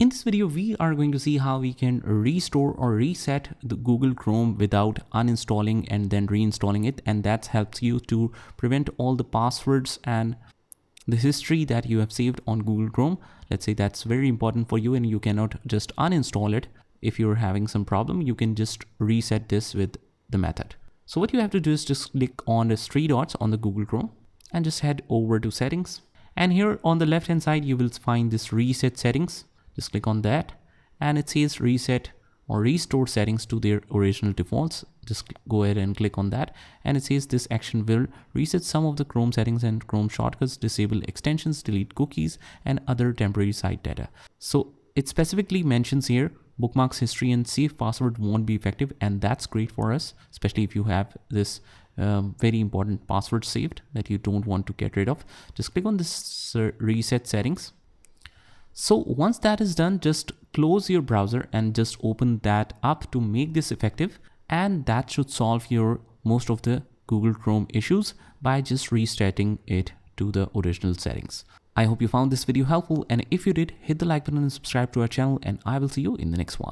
In this video, we are going to see how we can restore or reset the Google Chrome without uninstalling and then reinstalling it. And that helps you to prevent all the passwords and the history that you have saved on Google Chrome. Let's say that's very important for you and you cannot just uninstall it. If you're having some problem, you can just reset this with the method. So what you have to do is just click on the three dots on the Google Chrome and just head over to settings. And here on the left hand side, you will find this reset settings. Just click on that and it says reset or restore settings to their original defaults. Just go ahead and click on that, and it says this action will reset some of the Chrome settings and Chrome shortcuts, disable extensions, delete cookies and other temporary site data. So it specifically mentions here bookmarks history and safe password won't be effective, and that's great for us, especially if you have this very important password saved that you don't want to get rid of. Just click on this reset settings. So once that is done, just close your browser and just open that up to make this effective, and that should solve your most of the Google Chrome issues by just resetting it to the original settings. I hope you found this video helpful, and if you did, hit the like button and subscribe to our channel, and I will see you in the next one.